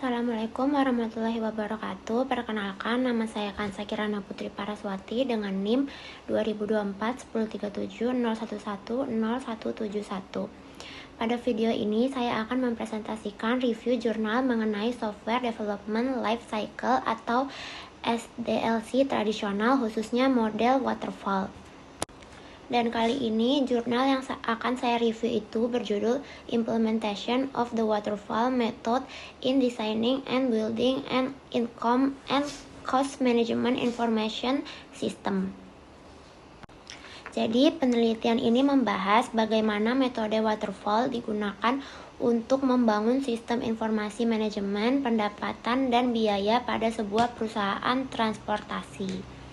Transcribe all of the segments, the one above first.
Assalamualaikum warahmatullahi wabarakatuh. Perkenalkan, nama saya Kansa Kirana Putri Paraswati dengan NIM 2024-1037-011-0171. Pada video ini saya akan mempresentasikan review jurnal mengenai Software Development Life Cycle atau SDLC tradisional, khususnya model waterfall. Dan kali ini jurnal yang akan saya review itu berjudul Implementation of the Waterfall Method in Designing and Building an Income and Cost Management Information System. Jadi penelitian ini membahas bagaimana metode waterfall digunakan untuk membangun sistem informasi manajemen, pendapatan, dan biaya pada sebuah perusahaan transportasi.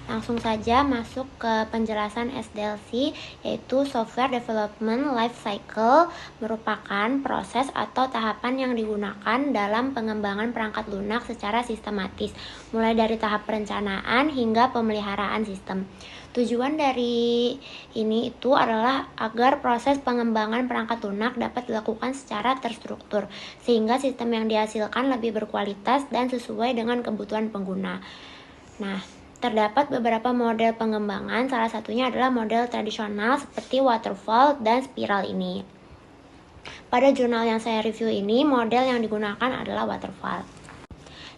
Langsung saja masuk ke penjelasan SDLC, yaitu Software Development Life Cycle, merupakan proses atau tahapan yang digunakan dalam pengembangan perangkat lunak secara sistematis, mulai dari tahap perencanaan hingga pemeliharaan sistem. Tujuan dari ini itu adalah agar proses pengembangan perangkat lunak dapat dilakukan secara terstruktur, sehingga sistem yang dihasilkan lebih berkualitas dan sesuai dengan kebutuhan pengguna. Nah, terdapat beberapa model pengembangan, salah satunya adalah model tradisional seperti waterfall dan spiral ini. Pada jurnal yang saya review ini, model yang digunakan adalah waterfall.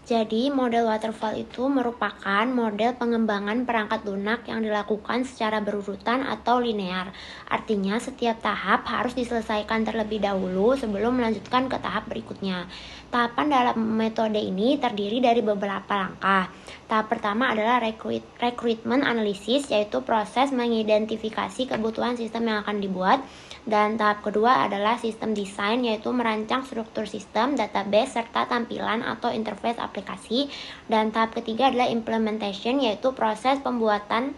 Jadi, model waterfall itu merupakan model pengembangan perangkat lunak yang dilakukan secara berurutan atau linear. Artinya, setiap tahap harus diselesaikan terlebih dahulu sebelum melanjutkan ke tahap berikutnya. Tahapan dalam metode ini terdiri dari beberapa langkah. Tahap pertama adalah recruitment analysis, yaitu proses mengidentifikasi kebutuhan sistem yang akan dibuat. Dan tahap kedua adalah sistem desain, yaitu merancang struktur sistem, database, serta tampilan atau interface aplikasi. Dan tahap ketiga adalah implementation, yaitu proses pembuatan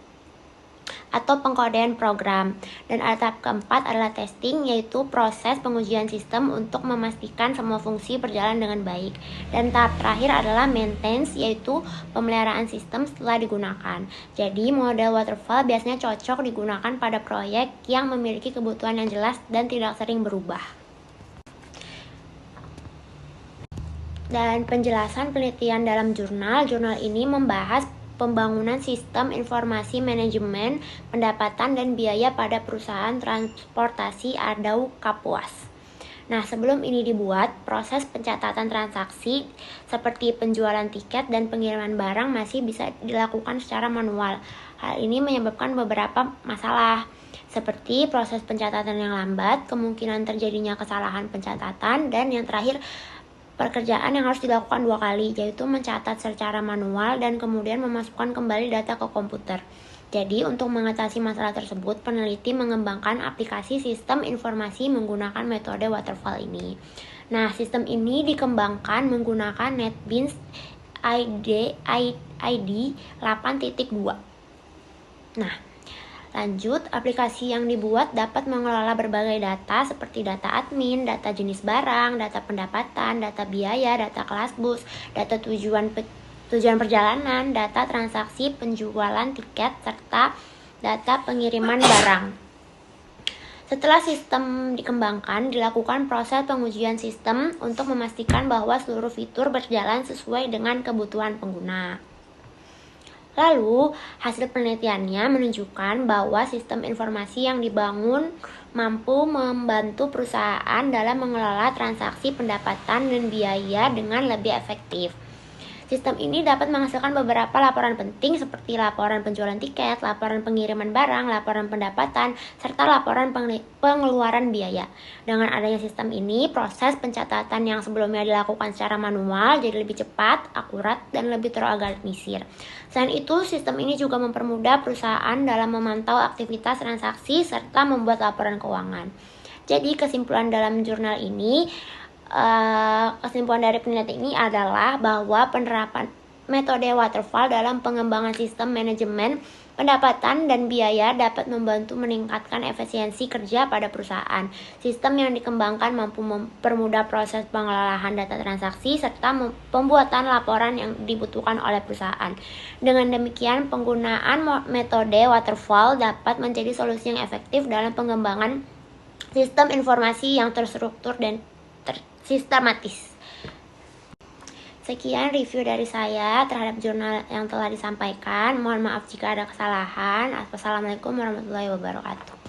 atau pengkodean program. Dan tahap keempat adalah testing, yaitu proses pengujian sistem untuk memastikan semua fungsi berjalan dengan baik. Dan tahap terakhir adalah maintenance, yaitu pemeliharaan sistem setelah digunakan. Jadi model waterfall biasanya cocok digunakan pada proyek yang memiliki kebutuhan yang jelas dan tidak sering berubah. Dan penjelasan penelitian dalam jurnal ini membahas pembangunan sistem informasi manajemen, pendapatan, dan biaya pada perusahaan transportasi atau Kapuas. Nah, sebelum ini dibuat, proses pencatatan transaksi seperti penjualan tiket dan pengiriman barang masih bisa dilakukan secara manual. Hal ini menyebabkan beberapa masalah, seperti proses pencatatan yang lambat, kemungkinan terjadinya kesalahan pencatatan, dan yang terakhir, pekerjaan yang harus dilakukan 2 kali, yaitu mencatat secara manual dan kemudian memasukkan kembali data ke komputer. Jadi, untuk mengatasi masalah tersebut, peneliti mengembangkan aplikasi sistem informasi menggunakan metode waterfall ini. Nah, sistem ini dikembangkan menggunakan NetBeans ID 8.2. Nah, lanjut, aplikasi yang dibuat dapat mengelola berbagai data seperti data admin, data jenis barang, data pendapatan, data biaya, data kelas bus, data tujuan perjalanan, data transaksi penjualan tiket, serta data pengiriman barang. Setelah sistem dikembangkan, dilakukan proses pengujian sistem untuk memastikan bahwa seluruh fitur berjalan sesuai dengan kebutuhan pengguna. Lalu, hasil penelitiannya menunjukkan bahwa sistem informasi yang dibangun mampu membantu perusahaan dalam mengelola transaksi pendapatan dan biaya dengan lebih efektif. Sistem ini dapat menghasilkan beberapa laporan penting seperti laporan penjualan tiket, laporan pengiriman barang, laporan pendapatan, serta laporan pengeluaran biaya. Dengan adanya sistem ini, proses pencatatan yang sebelumnya dilakukan secara manual jadi lebih cepat, akurat, dan lebih terorganisir. Selain itu, sistem ini juga mempermudah perusahaan dalam memantau aktivitas transaksi serta membuat laporan keuangan. Jadi, kesimpulan dalam jurnal ini, kesimpulan dari penelitian ini adalah bahwa penerapan metode waterfall dalam pengembangan sistem manajemen, pendapatan, dan biaya dapat membantu meningkatkan efisiensi kerja pada perusahaan. Sistem yang dikembangkan mampu mempermudah proses pengelolaan data transaksi serta pembuatan laporan yang dibutuhkan oleh perusahaan. Dengan demikian, penggunaan metode waterfall dapat menjadi solusi yang efektif dalam pengembangan sistem informasi yang terstruktur dan sistematis. Sekian review dari saya terhadap jurnal yang telah disampaikan. Mohon maaf jika ada kesalahan. Wassalamualaikum warahmatullahi wabarakatuh.